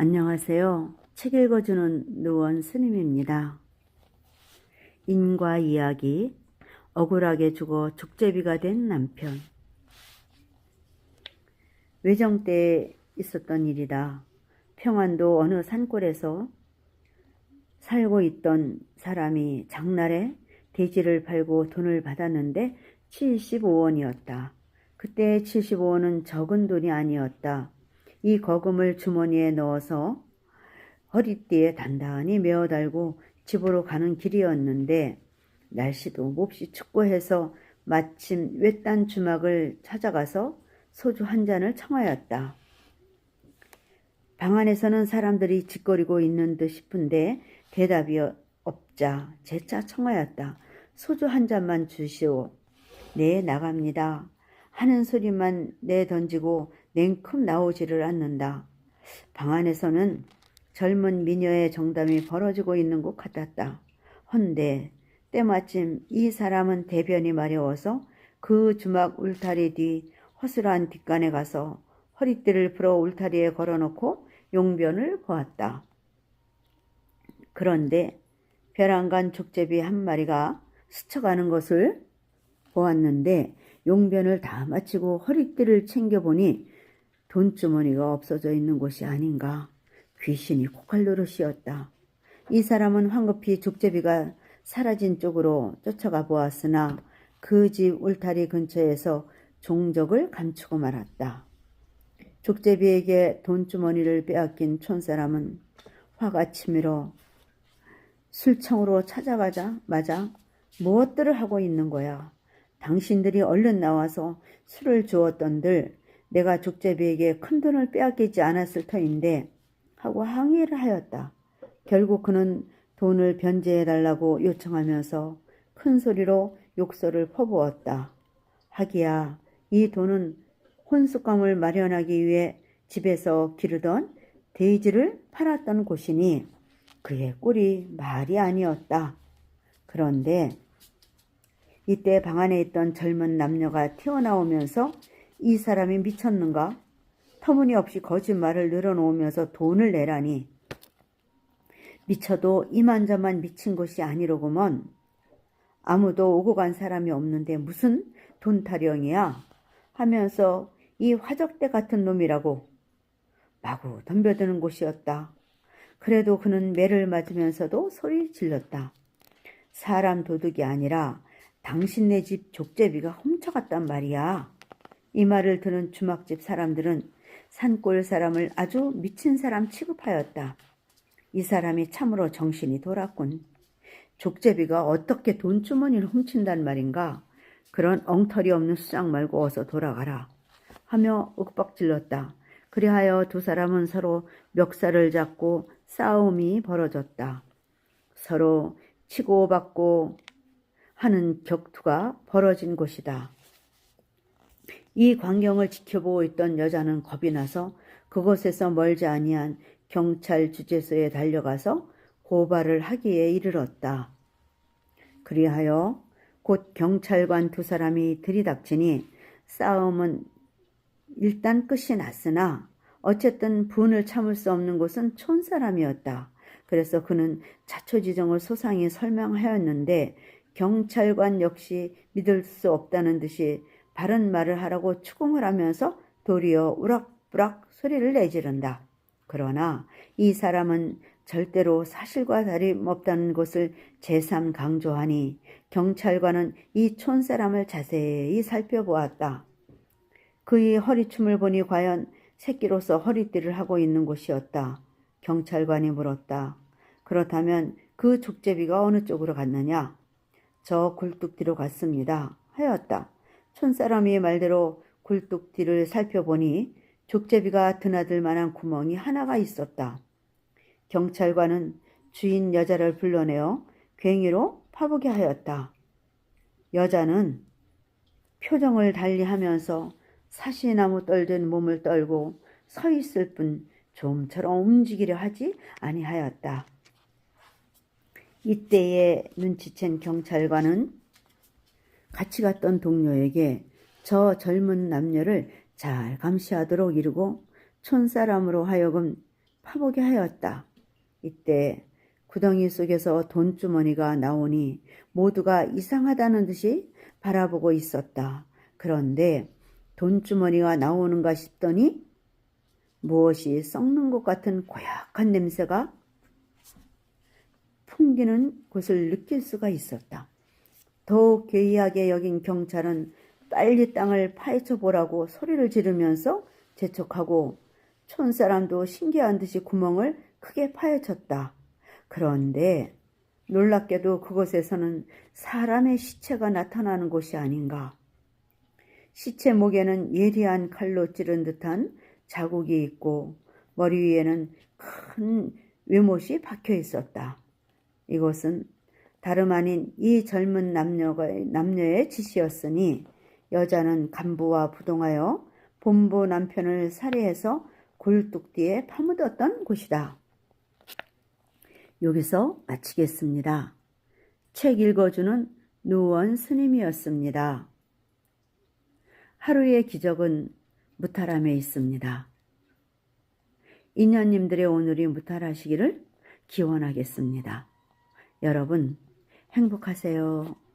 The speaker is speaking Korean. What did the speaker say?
안녕하세요. 책 읽어주는 노원 스님입니다. 인과 이야기, 억울하게 죽어 족제비가 된 남편. 외정 때 있었던 일이다. 평안도 어느 산골에서 살고 있던 사람이 장날에 돼지를 팔고 돈을 받았는데 75원이었다. 그때 75원은 적은 돈이 아니었다. 이 거금을 주머니에 넣어서 허리띠에 단단히 메어 달고 집으로 가는 길이었는데 날씨도 몹시 춥고 해서 마침 외딴 주막을 찾아가서 소주 한 잔을 청하였다. 방 안에서는 사람들이 짓거리고 있는 듯 싶은데 대답이 없자 재차 청하였다. 소주 한 잔만 주시오. 네, 나갑니다. 하는 소리만 내던지고 냉큼 나오지를 않는다. 방 안에서는 젊은 미녀의 정담이 벌어지고 있는 것 같았다. 헌데 때마침 이 사람은 대변이 마려워서 그 주막 울타리 뒤 허술한 뒷간에 가서 허리띠를 풀어 울타리에 걸어놓고 용변을 보았다. 그런데 벼랑간 족제비 한 마리가 스쳐가는 것을 보았는데 용변을 다 마치고 허리띠를 챙겨보니 돈주머니가 없어져 있는 곳이 아닌가. 귀신이 코칼 노릇이었다. 이 사람은 황급히 족제비가 사라진 쪽으로 쫓아가 보았으나 그 집 울타리 근처에서 종적을 감추고 말았다. 족제비에게 돈주머니를 빼앗긴 촌사람은 화가 치밀어 술청으로 찾아가자마자 무엇들을 하고 있는 거야. 당신들이 얼른 나와서 술을 주었던들 내가 족제비에게 큰 돈을 빼앗기지 않았을 터인데 하고 항의를 하였다. 결국 그는 돈을 변제해달라고 요청하면서 큰 소리로 욕설을 퍼부었다. 하기야 이 돈은 혼숙감을 마련하기 위해 집에서 기르던 돼지를 팔았던 곳이니 그의 꼴이 말이 아니었다. 그런데 이때 방 안에 있던 젊은 남녀가 튀어나오면서 이 사람이 미쳤는가? 터무니없이 거짓말을 늘어놓으면서 돈을 내라니. 미쳐도 이만저만 미친 것이 아니로구먼. 아무도 오고 간 사람이 없는데 무슨 돈 타령이야? 하면서 이 화적대 같은 놈이라고 마구 덤벼드는 곳이었다. 그래도 그는 매를 맞으면서도 소리 질렀다. 사람 도둑이 아니라 당신네 집 족제비가 훔쳐갔단 말이야. 이 말을 들은 주막집 사람들은 산골 사람을 아주 미친 사람 취급하였다. 이 사람이 참으로 정신이 돌았군. 족제비가 어떻게 돈주머니를 훔친단 말인가? 그런 엉터리 없는 수작 말고 어서 돌아가라. 하며 윽박질렀다. 그리하여 두 사람은 서로 멱살을 잡고 싸움이 벌어졌다. 서로 치고받고 하는 격투가 벌어진 곳이다. 이 광경을 지켜보고 있던 여자는 겁이 나서 그곳에서 멀지 아니한 경찰 주재소에 달려가서 고발을 하기에 이르렀다. 그리하여 곧 경찰관 두 사람이 들이닥치니 싸움은 일단 끝이 났으나 어쨌든 분을 참을 수 없는 곳은 촌사람이었다. 그래서 그는 자초지종을 소상히 설명하였는데 경찰관 역시 믿을 수 없다는 듯이 바른 말을 하라고 추궁을 하면서 도리어 우락부락 소리를 내지른다. 그러나 이 사람은 절대로 사실과 다름없다는 것을 재삼 강조하니 경찰관은 이 촌사람을 자세히 살펴보았다. 그의 허리춤을 보니 과연 새끼로서 허리띠를 하고 있는 곳이었다. 경찰관이 물었다. 그렇다면 그 족제비가 어느 쪽으로 갔느냐? 저 굴뚝 뒤로 갔습니다. 하였다. 촌사람이 말대로 굴뚝 뒤를 살펴보니 족제비가 드나들 만한 구멍이 하나가 있었다. 경찰관은 주인 여자를 불러내어 괭이로 파보게 하였다. 여자는 표정을 달리하면서 사시나무 떨든 몸을 떨고 서 있을 뿐 좀처럼 움직이려 하지 아니하였다. 이때에 눈치챈 경찰관은 같이 갔던 동료에게 저 젊은 남녀를 잘 감시하도록 이르고 촌사람으로 하여금 파보게 하였다. 이때 구덩이 속에서 돈주머니가 나오니 모두가 이상하다는 듯이 바라보고 있었다. 그런데 돈주머니가 나오는가 싶더니 무엇이 썩는 것 같은 고약한 냄새가 풍기는 곳을 느낄 수가 있었다. 더욱 괴이하게 여긴 경찰은 빨리 땅을 파헤쳐 보라고 소리를 지르면서 재촉하고 촌사람도 신기한 듯이 구멍을 크게 파헤쳤다. 그런데 놀랍게도 그곳에서는 사람의 시체가 나타나는 곳이 아닌가. 시체 목에는 예리한 칼로 찌른 듯한 자국이 있고 머리 위에는 큰 외못이 박혀 있었다. 이것은 다름 아닌 이 젊은 남녀의 짓이었으니 여자는 간부와 부동하여 본부 남편을 살해해서 굴뚝뒤에 파묻었던 곳이다. 여기서 마치겠습니다. 책 읽어주는 누원 스님이었습니다. 하루의 기적은 무탈함에 있습니다. 인연님들의 오늘이 무탈하시기를 기원하겠습니다. 여러분 행복하세요.